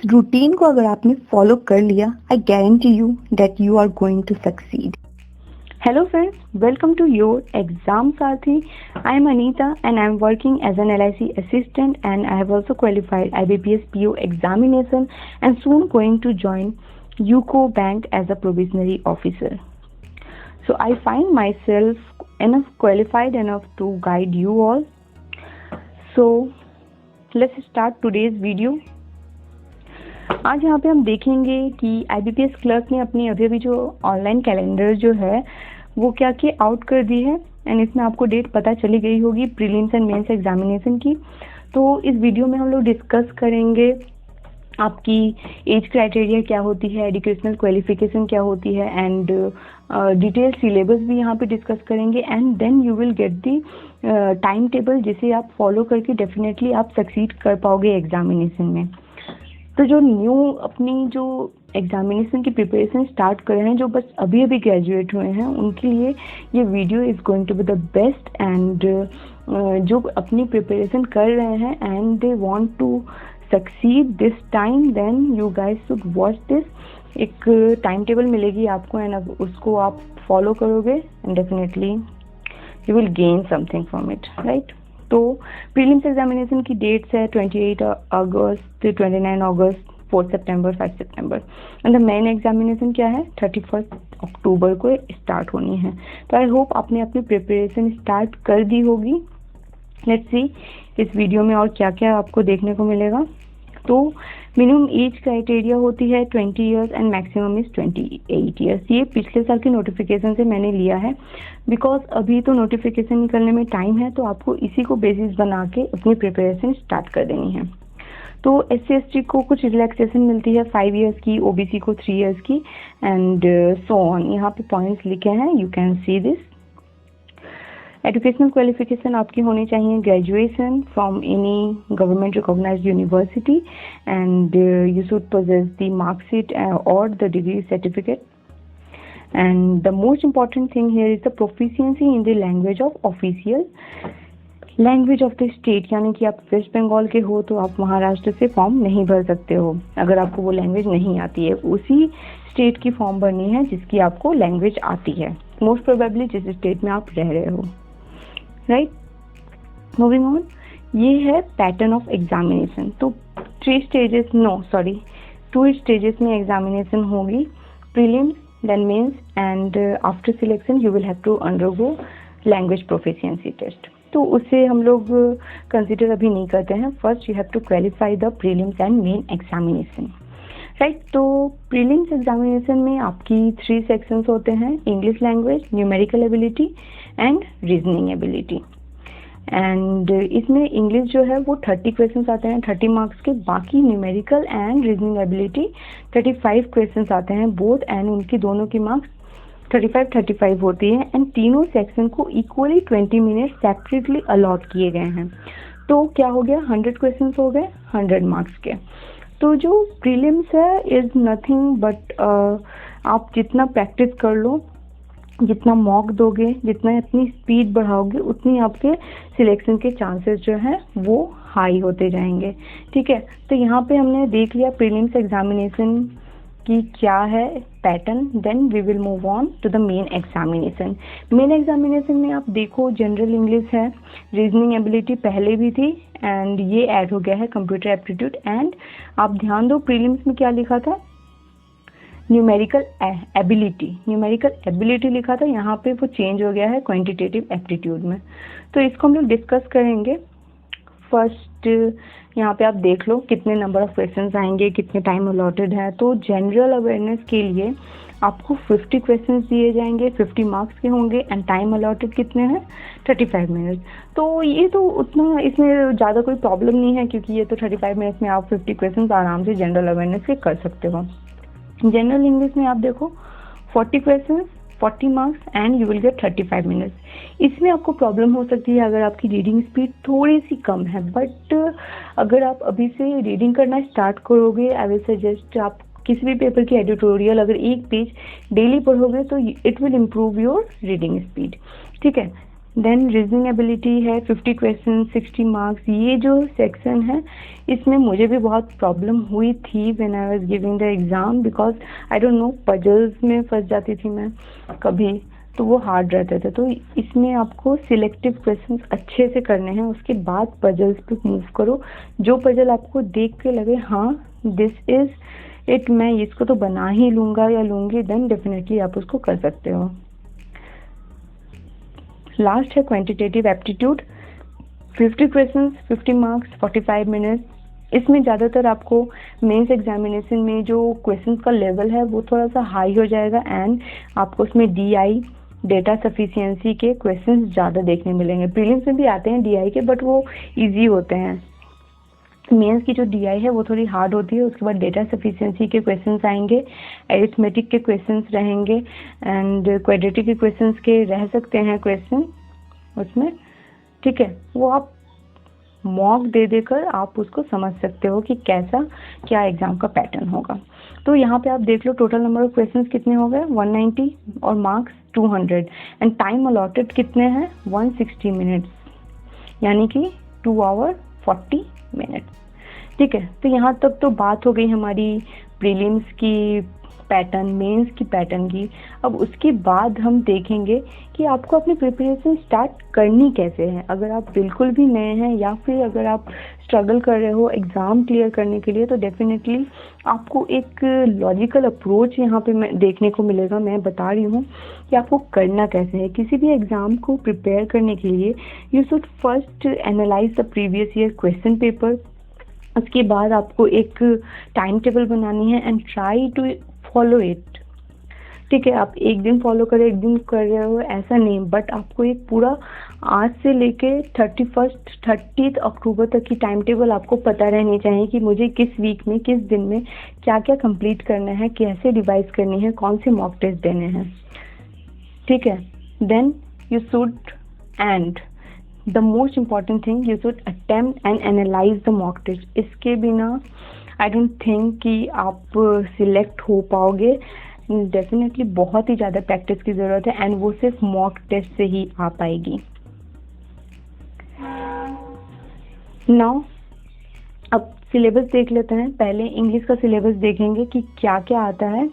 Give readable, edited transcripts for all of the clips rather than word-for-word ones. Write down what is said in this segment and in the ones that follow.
Routine को अगर आपने फॉलो कर लिया, I guarantee you that you are going to succeed. Hello friends, welcome to your Exam Sathi. I am Anita and I am working as an LIC assistant and I have also qualified IBPS PO examination and soon going to join UCO Bank as a probationary officer. So I find myself enough qualified enough to guide you all. So let's start today's video. आज यहाँ पे हम देखेंगे कि IBPS clerk ने अपनी अभी जो ऑनलाइन कैलेंडर जो है वो क्या कि आउट कर दी है एंड इसमें आपको डेट पता चली गई होगी प्रीलिम्स एंड मेंस एग्जामिनेशन की. तो इस वीडियो में हम लोग डिस्कस करेंगे आपकी एज क्राइटेरिया क्या होती है, एजुकेशनल क्वालिफिकेशन क्या होती है एंड डिटेल सिलेबस भी यहाँ पे डिस्कस करेंगे and then you will get the time table जिसे आप फॉलो करके डेफिनेटली आप सक्सीड कर पाओगे एग्जामिनेशन में. तो जो न्यू अपनी जो एग्जामिनेशन की प्रिपरेशन स्टार्ट कर रहे हैं, जो बस अभी अभी ग्रेजुएट हुए हैं, उनके लिए ये video is going to be the best. And जो अपनी प्रिपरेशन कर रहे हैं and they want to succeed this time, then you guys should watch this. एक टाइम टेबल मिलेगी आपको एंड उसको आप फॉलो करोगे and definitely you will gain something from it, right. तो प्रीलिम्स एग्जामिनेशन की डेट्स है 28 अगस्त, 29 अगस्त, 4 सितंबर, 5 सितंबर एंड द मेन एग्जामिनेशन क्या है 31 अक्टूबर को स्टार्ट होनी है. तो आई होप आपने अपनी प्रिपरेशन स्टार्ट कर दी होगी. लेट्स सी इस वीडियो में और क्या क्या आपको देखने को मिलेगा. तो मिनिमम एज क्राइटेरिया होती है 20 years and maximum is 28 years. ये पिछले साल की नोटिफिकेशन से मैंने लिया है बिकॉज अभी तो नोटिफिकेशन निकलने में टाइम है, तो आपको इसी को बेसिस बना के अपनी प्रिपरेशन स्टार्ट कर देनी है. तो SC/ST को कुछ रिलैक्सेशन मिलती है 5 इयर्स की, OBC को 3 इयर्स की एंड सो ऑन. यहाँ पे पॉइंट्स लिखे हैं, you can see this. Educational qualification आपकी होनी चाहिए graduation from any government recognised university and you should possess the marksheet और the degree certificate. And the most important thing here is the proficiency in the language of official language of the state. यानी कि आप waste Bengal के हो तो आप महाराष्ट्र से form नहीं भर सकते हो अगर आपको वो लैंग्वेज नहीं आती है. उसी स्टेट की फॉर्म भरनी है जिसकी आपको लैंग्वेज आती है, मोस्ट प्रोबेबली जिस स्टेट में आप रह रहे हो, राइट. मूविंग ऑन, ये है पैटर्न ऑफ एग्जामिनेशन. तो 2 स्टेजेस में एग्जामिनेशन होगी, prelims then mains and after selection you will have to undergo language proficiency test. तो उसे हम लोग कंसिडर अभी नहीं करते हैं. First you have to qualify the prelims and main examination, right. तो प्रीलिम्स एग्जामिनेशन में आपकी 3 सेक्शंस होते हैं, English language, numerical ability and reasoning ability. And इसमें इंग्लिश जो है वो 30 क्वेश्चंस आते हैं 30 मार्क्स के. बाकी numerical and reasoning ability 35 questions आते हैं बोथ एंड उनकी दोनों की मार्क्स 35 होती है एंड तीनों सेक्शन को इक्वली 20 मिनट सेपरेटली अलॉट किए गए हैं. तो क्या हो गया, 100 क्वेश्चंस हो गए 100 मार्क्स के. तो जो प्रीलिम्स है इज नथिंग बट आप जितना प्रैक्टिस कर लो, जितना मॉक दोगे, जितना अपनी स्पीड बढ़ाओगे, उतनी आपके सिलेक्शन के चांसेस जो हैं वो हाई होते जाएंगे, ठीक है. तो यहाँ पे हमने देख लिया प्रीलिम्स एग्जामिनेशन की क्या है pattern. Then we will move on to the main examination. Main examination में आप देखो जनरल इंग्लिश है, रीजनिंग एबिलिटी पहले भी थी एंड ये ऐड हो गया है कंप्यूटर एप्टीट्यूड. एंड आप ध्यान दो प्रीलिम्स में क्या लिखा था, न्यूमेरिकल एबिलिटी लिखा था, यहाँ पे वो चेंज हो गया है क्वांटिटेटिव एप्टीट्यूड में. तो इसको हम लोग डिस्कस करेंगे. फर्स्ट यहाँ पे आप देख लो कितने नंबर ऑफ क्वेश्चंस आएंगे, कितने टाइम अलॉटेड है. तो जनरल अवेयरनेस के लिए आपको 50 क्वेश्चंस दिए जाएंगे, 50 मार्क्स के होंगे एंड टाइम अलॉटेड कितने हैं 35 मिनट. तो ये तो उतना इसमें ज़्यादा कोई प्रॉब्लम नहीं है क्योंकि ये तो 35 मिनट्स में आप 50 क्वेश्चंस आराम से जनरल अवेयरनेस के कर सकते हो. जनरल इंग्लिश में आप देखो 40 questions 40 marks and you will gate 35 minutes. इसमें आपको प्रॉब्लम हो सकती है अगर आपकी रीडिंग स्पीड थोड़ी सी कम है, बट अगर आप अभी से रीडिंग करना स्टार्ट करोगे आई विल सजेस्ट आप किसी भी पेपर की एडिटोरियल अगर 1 पेज डेली पढ़ोगे तो it will improve your reading speed, ठीक है. देन रीजनिंग एबिलिटी है 50 क्वेश्चन 60 मार्क्स। ये जो सेक्शन है इसमें मुझे भी बहुत प्रॉब्लम हुई थी when I was giving the exam, because I don't know, puzzles में फंस जाती थी मैं कभी, तो वो हार्ड रहते थे। तो इसमें आपको सिलेक्टिव क्वेश्चंस अच्छे से करने हैं, उसके बाद पजल्स पे मूव करो। जो पजल आपको देख के लगे हाँ दिस इज़ इट, मैं इसको तो बना ही लूँगा या लूँगी, देन डेफिनेटली आप उसको कर सकते हो। लास्ट है quantitative aptitude, 50 questions 50 marks 45 minutes. इसमें ज़्यादातर आपको मेंस एग्जामिनेशन में जो क्वेश्चंस का लेवल है वो थोड़ा सा हाई हो जाएगा, एंड आपको उसमें DI डेटा सफिशिएंसी के क्वेश्चंस ज़्यादा देखने मिलेंगे। प्रीलिम्स में भी आते हैं DI के, बट वो इजी होते हैं। मेंस की जो DI है वो थोड़ी हार्ड होती है। उसके बाद डेटा सफिशिएंसी के क्वेश्चंस आएंगे, एरिथमेटिक के क्वेश्चंस रहेंगे, एंड क्वाड्रेटिक के क्वेश्चंस के रह सकते हैं क्वेश्चन उसमें, ठीक है। वो आप मॉक दे देकर आप उसको समझ सकते हो कि कैसा क्या एग्जाम का पैटर्न होगा। तो यहाँ पे आप देख लो टोटल नंबर ऑफ क्वेश्चंस कितने हो गए 190 और मार्क्स 200, एंड टाइम अलॉटेड कितने हैं 160 मिनट्स, यानी कि 2 आवर 40 मिनट, ठीक है। तो यहाँ तक तो बात हो गई हमारी प्रीलिम्स की पैटर्न, मेंस की पैटर्न की। अब उसके बाद हम देखेंगे कि आपको अपनी प्रिपरेशन स्टार्ट करनी कैसे है। अगर आप बिल्कुल भी नए हैं या फिर अगर आप स्ट्रगल कर रहे हो एग्ज़ाम क्लियर करने के लिए, तो डेफिनेटली आपको एक लॉजिकल अप्रोच यहाँ पे मैं देखने को मिलेगा। मैं बता रही हूँ कि आपको करना कैसे है। किसी भी एग्ज़ाम को प्रिपेयर करने के लिए you should first analyse the previous year question paper. उसके बाद आपको एक टाइम टेबल बनानी है and try to follow it, ठीक है। आप एक दिन फॉलो करें, एक दिन कर रहे हो ऐसा नहीं, बट आपको एक पूरा आज से लेके 30 अक्टूबर तक की टाइम टेबल आपको पता रहनी चाहिए कि मुझे किस वीक में किस दिन में क्या क्या कंप्लीट करना है, कैसे रिवाइज करनी है, कौन से मॉक टेस्ट देने हैं, ठीक है। Then you should and the most important thing, you should attempt and analyse the mock test. इसके बिना आई डोंट थिंक कि आप सिलेक्ट हो पाओगे। डेफिनेटली बहुत ही ज़्यादा प्रैक्टिस की ज़रूरत है, एंड वो सिर्फ मॉक टेस्ट से ही आ पाएगी। नाउ अब सिलेबस देख लेते हैं। पहले इंग्लिश का सिलेबस देखेंगे कि क्या क्या आता है।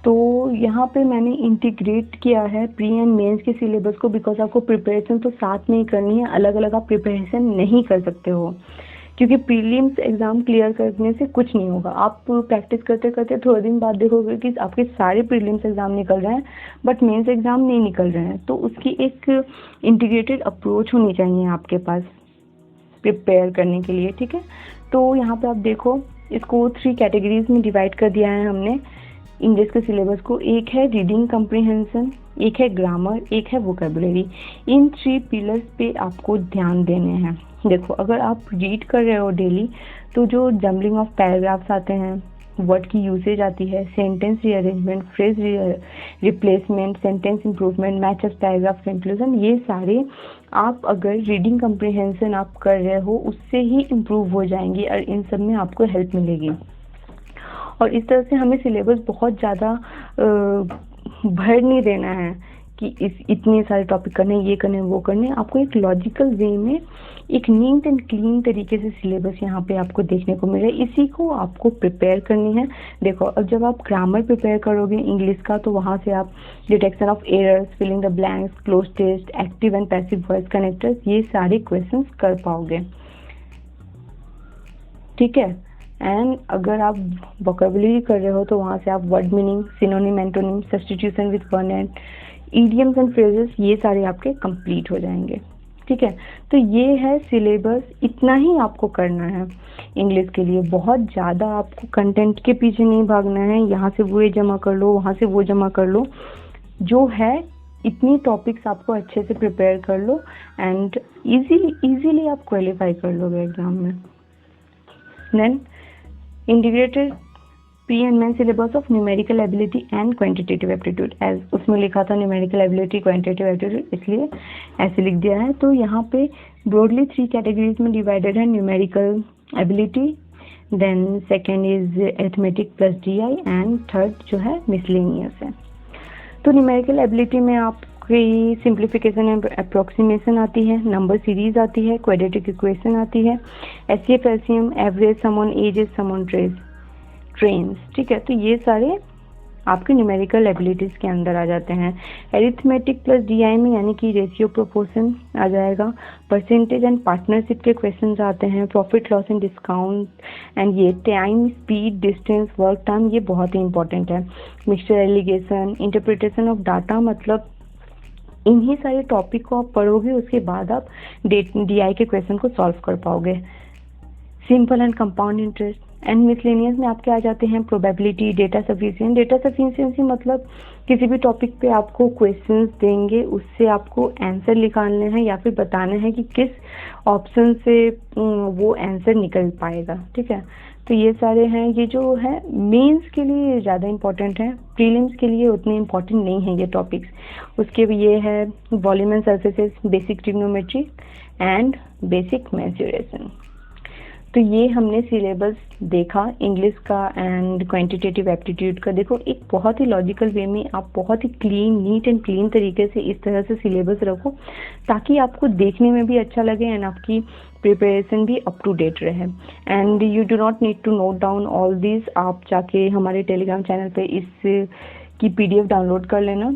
तो यहाँ पे मैंने इंटीग्रेट किया है प्री एंड मेंस के सिलेबस को, बिकॉज आपको प्रिपरेशन तो साथ में ही करनी है, अलग अलग आप प्रिपरेशन नहीं कर सकते हो, क्योंकि प्रीलिम्स एग्ज़ाम क्लियर करने से कुछ नहीं होगा। आप प्रैक्टिस करते करते थोड़े दिन बाद देखोगे कि आपके सारे प्रीलिम्स एग्ज़ाम निकल रहे हैं बट मेंस एग्ज़ाम नहीं निकल रहे हैं। तो उसकी एक इंटीग्रेटेड अप्रोच होनी चाहिए आपके पास प्रिपेयर करने के लिए, ठीक है। तो यहाँ पे आप देखो, इसको 3 कैटेगरीज में डिवाइड कर दिया है हमने इंग्लिश के सिलेबस को। एक है रीडिंग कम्प्रीहेंशन, एक है ग्रामर, एक है वोकेबुलरी। इन 3 पिलर्स पे आपको ध्यान देने हैं। देखो, अगर आप रीड कर रहे हो डेली तो जो जम्बलिंग ऑफ पैराग्राफ्स आते हैं, वर्ड की यूसेज आती है, sentence rearrangement, phrase replacement, sentence improvement, matches, paragraph conclusion, ये सारे आप अगर रीडिंग कम्प्रीहेंशन आप कर रहे हो उससे ही इम्प्रूव हो जाएंगी और इन सब में आपको हेल्प मिलेगी। और इस तरह से हमें सिलेबस बहुत ज़्यादा भर नहीं देना है कि इतने सारे टॉपिक करने, ये करने, वो करने। आपको एक लॉजिकल वे में एक नीट एंड क्लीन तरीके से सिलेबस यहाँ पे आपको देखने को मिले, इसी को आपको प्रिपेयर करनी है। देखो, अब जब आप ग्रामर प्रिपेयर करोगे इंग्लिश का, तो वहाँ से आप detection of errors, filling the blanks, cloze test, active and passive voice connectors, ये सारे क्वेश्चंस कर पाओगे, ठीक है। एंड अगर आप वोकेबुलरी कर रहे हो तो वहाँ से आप word meaning, synonym, antonym, substitution with one and idioms and phrases, ये सारे आपके कंप्लीट हो जाएंगे, ठीक है। तो ये है सिलेबस, इतना ही आपको करना है इंग्लिश के लिए। बहुत ज़्यादा आपको कंटेंट के पीछे नहीं भागना है, यहाँ से वो जमा कर लो, वहाँ से वो जमा कर लो। जो है इतनी टॉपिक्स आपको अच्छे से प्रिपेयर कर लो एंड इजीली आप क्वालिफाई कर लोगे एग्जाम में। Then integrated pre and main syllabus of numerical ability and quantitative aptitude, as उसमें लिखा था न्यूमेरिकल एबिलिटी, क्वांटिटेटिव एप्टीट्यूड, इसलिए ऐसे लिख दिया है। तो यहाँ पे ब्रॉडली 3 कैटेगरीज में डिवाइडेड है, numerical ability, then second is arithmetic plus DI, and third जो है मिसलेनियस है। तो न्यूमेरिकल एबिलिटी में आप आपकी सिंप्लीफिकेशन एंड अप्रोक्सीमेशन आती है, नंबर सीरीज आती है, क्वाड्रेटिक इक्वेशन आती है, HCF LCM, average, sum on ages, sum on trains. ठीक है, तो ये सारे आपके न्यूमेरिकल एबिलिटीज़ के अंदर आ जाते हैं। एरिथमेटिक प्लस डीआई में यानी कि रेशियो प्रोपोर्शन आ जाएगा। परसेंटेज एंड पार्टनरशिप के क्वेश्चंस आते हैं। Profit loss and discount and ये time, speed, distance, work time, ये बहुत ही इंपॉर्टेंट है। Mixture alligation, interpretation of data, मतलब इन्हीं सारे टॉपिक को आप पढ़ोगे, उसके बाद आप डीआई के क्वेश्चन को सॉल्व कर पाओगे। Simple and compound interest and miscellaneous में आपके आ जाते हैं probability, data sufficiency. Data sufficiency मतलब किसी भी टॉपिक पे आपको क्वेश्चंस देंगे, उससे आपको आंसर निकालने हैं या फिर बताना है कि किस ऑप्शन से वो आंसर निकल पाएगा। ठीक है, तो ये सारे हैं। ये जो है मेंस के लिए ज़्यादा इंपॉर्टेंट है, प्रीलिम्स के लिए उतने इंपॉर्टेंट नहीं है ये टॉपिक्स। उसके भी ये है volume and surfaces, basic trigonometry and basic mensuration. तो ये हमने सिलेबस देखा इंग्लिश का एंड क्वांटिटेटिव एप्टीट्यूड का। देखो, एक बहुत ही लॉजिकल वे में आप बहुत ही क्लीन, नीट एंड क्लीन तरीके से इस तरह से सिलेबस रखो ताकि आपको देखने में भी अच्छा लगे एंड आपकी प्रिपरेशन भी अप टू डेट रहे। And you do not need to note down all this. आप जाके हमारे टेलीग्राम चैनल पे इस की पीडीएफ डाउनलोड कर लेना।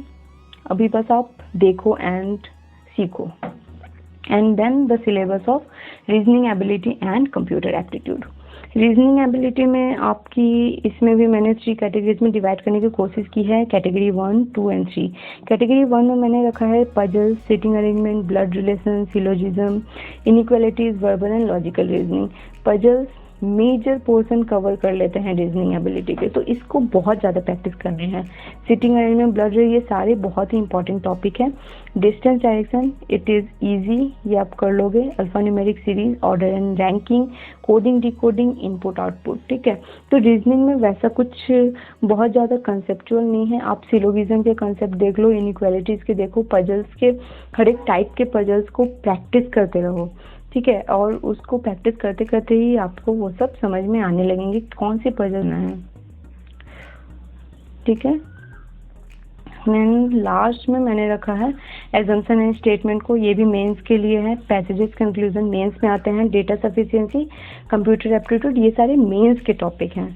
अभी बस आप देखो एंड सीखो। And then the syllabus of reasoning ability and computer aptitude. Reasoning ability में आपकी, इसमें भी मैंने 3 कैटेगरीज में डिवाइड करने की कोशिश की है, कैटेगरी 1, 2 एंड 3। कैटेगरी 1 में मैंने रखा है puzzle, sitting arrangement, blood relation, syllogism, inequalities, verbal and logical reasoning. Puzzles major portion cover कर लेते हैं रीजनिंग एबिलिटी के, तो इसको बहुत ज़्यादा प्रैक्टिस करने हैं। सिटिंग अरेंजमेंट, ब्लड, ये सारे बहुत ही इंपॉर्टेंट टॉपिक है। Distance direction, it is easy, ये आप कर लोगे। Alpha numeric series, order and ranking, coding, decoding, input output. ठीक है, तो रीजनिंग में वैसा कुछ बहुत ज़्यादा कंसेप्चुअल नहीं है। आप सिलोगिज्म के कंसेप्ट देख लो, इनइक्वालिटीज़ के देखो, पजल्स के हर एक टाइप के पजल्स को प्रैक्टिस करते रहो। ठीक है, और उसको प्रैक्टिस करते करते ही आपको वो सब समझ में आने लगेंगे कौन सी पजल है। ठीक है, लास्ट में मैंने रखा है एजम्पशन एंड स्टेटमेंट को, ये भी मेंस के लिए है। पैसेजेस, कंक्लूजन मेंस में आते हैं। डेटा सफिशिएंसी, कंप्यूटर एप्टीट्यूड, ये सारे मेंस के टॉपिक हैं।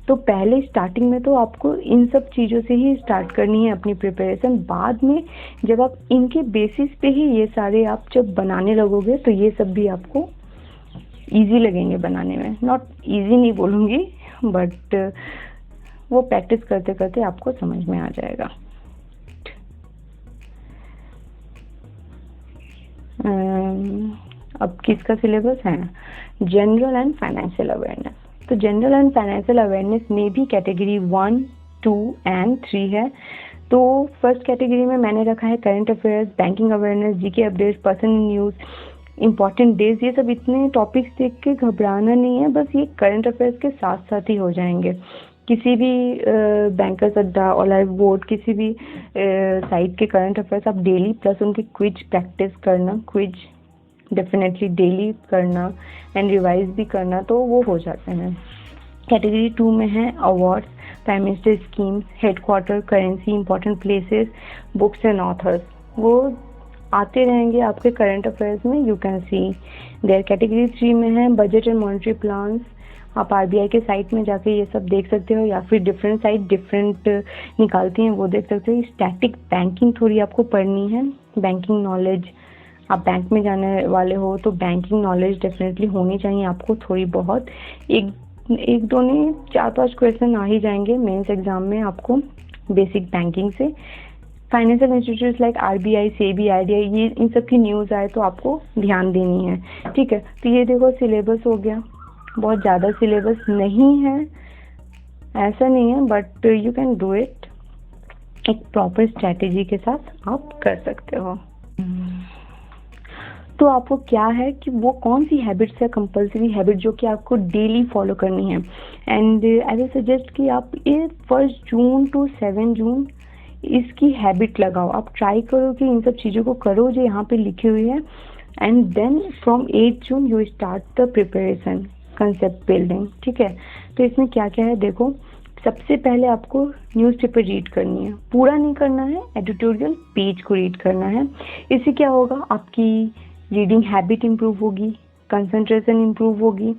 तो पहले स्टार्टिंग में तो आपको इन सब चीज़ों से ही स्टार्ट करनी है अपनी प्रिपरेशन। बाद में जब आप इनके बेसिस पे ही ये सारे आप जब बनाने लगोगे तो ये सब भी आपको इजी लगेंगे बनाने में। नॉट इजी नहीं बोलूँगी, बट वो प्रैक्टिस करते करते आपको समझ में आ जाएगा। अब किसका सिलेबस है? General and financial awareness. तो जनरल एंड फाइनेंशियल अवेयरनेस में भी कैटेगरी 1, 2 एंड 3 है। तो फर्स्ट कैटेगरी में मैंने रखा है current affairs, banking awareness, GK updates, personal news, important days. ये सब इतने टॉपिक्स देख के घबराना नहीं है, बस ये करंट अफेयर्स के साथ साथ ही हो जाएंगे। किसी भी बैंकर्स अड्डा और लाइव बोर्ड, किसी भी साइट के करंट अफेयर्स आप डेली प्लस उनकी क्विज प्रैक्टिस करना, क्विज डेफिनेटली डेली करना एंड रिवाइज भी करना, तो वो हो जाते हैं। कैटेगरी 2 में है awards, prime minister schemes, headquarter, currency, important places, books and authors. वो आते रहेंगे आपके करंट अफेयर्स में, you can see there. Category 3 में है बजट एंड मॉनेटरी प्लान्स। आप आरबीआई के साइट में जाके ये सब देख सकते हो, या फिर डिफरेंट साइट डिफरेंट निकालती हैं, वो देख सकते हो। स्टैटिक बैंकिंग थोड़ी आपको पढ़नी है, बैंकिंग नॉलेज। आप बैंक में जाने वाले हो तो बैंकिंग नॉलेज डेफिनेटली होनी चाहिए आपको थोड़ी बहुत। एक दो नहीं, 4-5 क्वेश्चन आ ही जाएंगे मेंस एग्जाम में आपको बेसिक बैंकिंग से। Financial institutes like RBI, SEBI, IDI, ये इन सब की न्यूज़ आए तो आपको ध्यान देनी है। ठीक है, तो ये देखो सिलेबस हो गया। बहुत ज़्यादा सिलेबस नहीं है, ऐसा नहीं है, but you can do it. एक प्रॉपर स्ट्रैटेजी के साथ आप कर सकते हो। तो आपको क्या है कि वो कौन सी हैबिट्स है, कंपल्सरी हैबिट जो कि आपको डेली फॉलो करनी है। एंड आई विल सजेस्ट कि आप ये 1 जून टू 7 जून इसकी हैबिट लगाओ। आप ट्राई करो कि इन सब चीज़ों को करो जो यहाँ पे लिखी हुई है। And then from 8 June you start the preparation, concept building. ठीक है, तो इसमें क्या क्या है देखो। सबसे पहले आपको न्यूज़पेपर रीड करनी है, पूरा नहीं करना है, एडिटोरियल पेज को रीड करना है। इससे क्या होगा, आपकी रीडिंग हैबिट इम्प्रूव होगी, कंसंट्रेशन इम्प्रूव होगी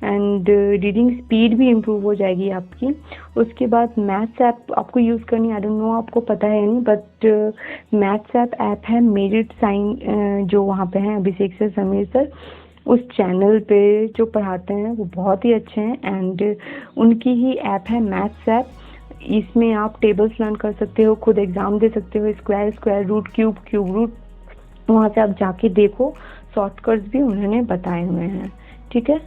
एंड रीडिंग स्पीड भी इम्प्रूव हो जाएगी आपकी। उसके बाद मैथ्स ऐप आपको यूज़ करनी है, आई डोंट नो आपको पता है नहीं, बट मैथ्स ऐप है मेरिट साइन, जो वहाँ पे हैं अभिषेक सर, समीर सर, उस चैनल पे जो पढ़ाते हैं वो बहुत ही अच्छे हैं एंड उनकी ही ऐप है मैथ्स ऐप। इसमें आप टेबल्स लर्न कर सकते हो, खुद एग्ज़ाम दे सकते हो, स्क्वायर रूट, क्यूब रूट, वहाँ से आप जाके देखो, शॉर्टकट्स भी उन्होंने बताए हुए हैं, ठीक है।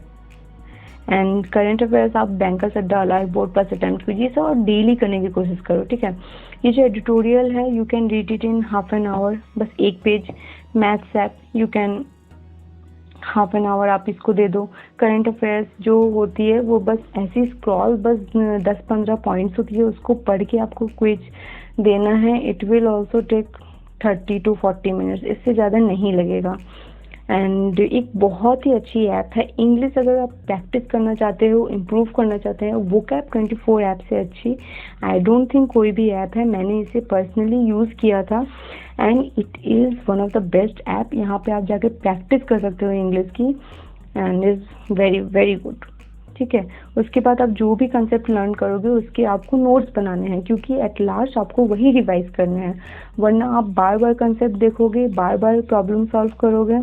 एंड करंट अफेयर्स आप बैंकर्स अड्डा, लाइव बोर्ड पास अटेम्प्ट कीजिए सब और डेली करने की कोशिश करो, ठीक है। ये जो एडिटोरियल है you can read it in half an hour, बस एक page. Maths app you can half an hour आप इसको दे दो। करंट अफेयर्स जो होती है वो बस ऐसी स्क्रॉल, बस 10-15 पॉइंट्स होती है, उसको पढ़ के आपको क्विज देना है। It will also take 30 to 40 minutes, इससे ज़्यादा नहीं लगेगा। एंड एक बहुत ही अच्छी ऐप है इंग्लिश, अगर आप प्रैक्टिस करना चाहते हो, इम्प्रूव करना चाहते हैं, वोकैब 24 ऐप से अच्छी आई डोंट थिंक कोई भी ऐप है। मैंने इसे पर्सनली यूज़ किया था and it is one of the best app. यहाँ पे आप जाके प्रैक्टिस कर सकते हो इंग्लिश की and is very very good, ठीक है। उसके बाद आप जो भी कंसेप्ट लर्न करोगे उसके आपको नोट्स बनाने हैं, क्योंकि एट लास्ट आपको वही रिवाइज करना है, वरना आप बार बार कंसेप्ट देखोगे, बार बार प्रॉब्लम सॉल्व करोगे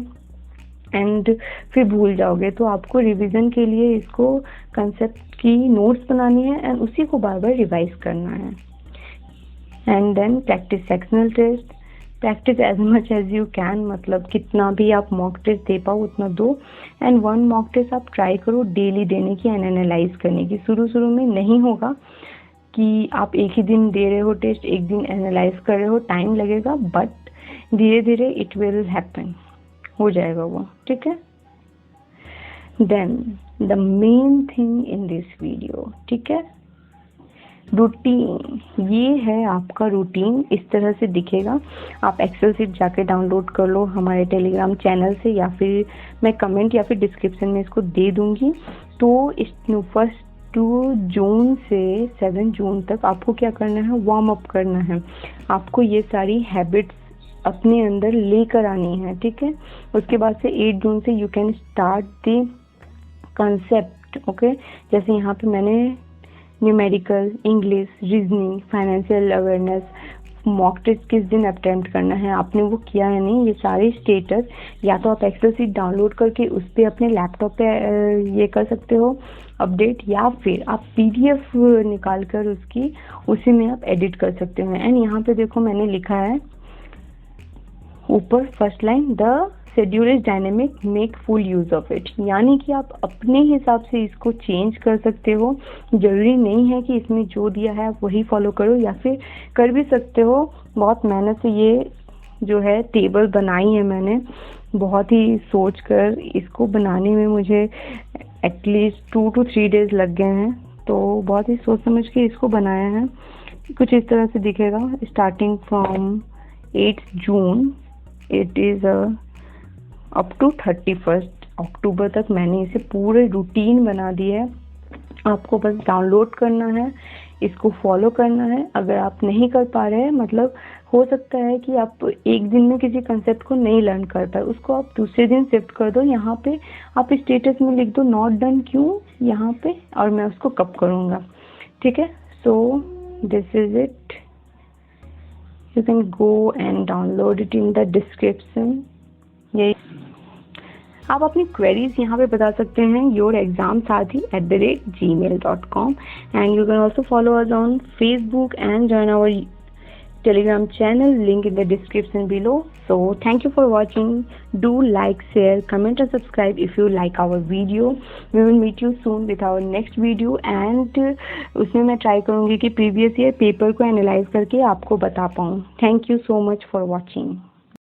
एंड फिर भूल जाओगे। तो आपको रिवीजन के लिए इसको कंसेप्ट की नोट्स बनानी है एंड उसी को बार बार रिवाइज करना है। And then practice sectional test, practice as much as you can, मतलब कितना भी आप मॉक टेस्ट दे पाओ उतना दो। एंड 1 मॉक टेस्ट आप ट्राई करो डेली देने की एंड एनालाइज करने की। शुरू में नहीं होगा कि आप एक ही दिन दे रहे हो टेस्ट, एक दिन एनालाइज कर रहे हो, टाइम लगेगा, बट धीरे धीरे इट विल हैपन, हो जाएगा वो, ठीक है। Then the main thing in this video, ठीक है, रूटीन। ये है आपका रूटीन, इस तरह से दिखेगा। आप एक्सेल शीट जाके डाउनलोड कर लो हमारे टेलीग्राम चैनल से, या फिर मैं कमेंट या फिर डिस्क्रिप्शन में इसको दे दूंगी। तो इस 1 जून से 7 जून तक आपको क्या करना है, वार्म अप करना है। आपको ये सारी हैबिट्स अपने अंदर लेकर आनी है, ठीक है। उसके बाद से 8 जून से you can start the concept, okay. जैसे यहाँ पे मैंने numerical, English, reasoning, financial awareness, mock test किस दिन अटेम्प्ट करना है, आपने वो किया है नहीं, ये सारे स्टेटस या तो आप एक्सेल शीट डाउनलोड करके उस पर अपने लैपटॉप पे ये कर सकते हो अपडेट, या फिर आप PDF निकाल कर उसकी उसी में आप एडिट कर सकते हो। एंड यहाँ पे देखो मैंने लिखा है ऊपर first line, the schedule is dynamic, make full use of it, यानी कि आप अपने हिसाब से इसको चेंज कर सकते हो। जरूरी नहीं है कि इसमें जो दिया है आप वही फॉलो करो, या फिर कर भी सकते हो। बहुत मेहनत से ये जो है टेबल बनाई है मैंने, बहुत ही सोच कर इसको बनाने में मुझे एटलीस्ट 2 to 3 days लग गए हैं। तो बहुत ही सोच समझ के इसको बनाया है। कुछ इस तरह से दिखेगा, starting from 8 June it is up to 31 अक्टूबर तक मैंने इसे पूरे रूटीन बना दी है। आपको बस डाउनलोड करना है, इसको फॉलो करना है। अगर आप नहीं कर पा रहे हैं, मतलब हो सकता है कि आप एक दिन में किसी कंसेप्ट को नहीं लर्न कर पाए, उसको आप दूसरे दिन शिफ्ट कर दो। यहाँ पे आप स्टेटस में लिख दो नॉट डन क्यों यहाँ पे, और मैं उसको कब करूँगा, ठीक है। So this is it, you can go and download it in the description। यही आप अपनी क्वेरीज यहाँ पे बता सकते हैं yourexamsathi@gmail.com and you can also follow us on Facebook and join our Telegram channel, link in the description below। So thank you for watching, do like, share, comment and subscribe if you like our video। We will meet you soon with our next video and उसमें मैं try करूँगी कि previous year paper को analyse करके आपको बता पाऊँ। Thank you so much for watching।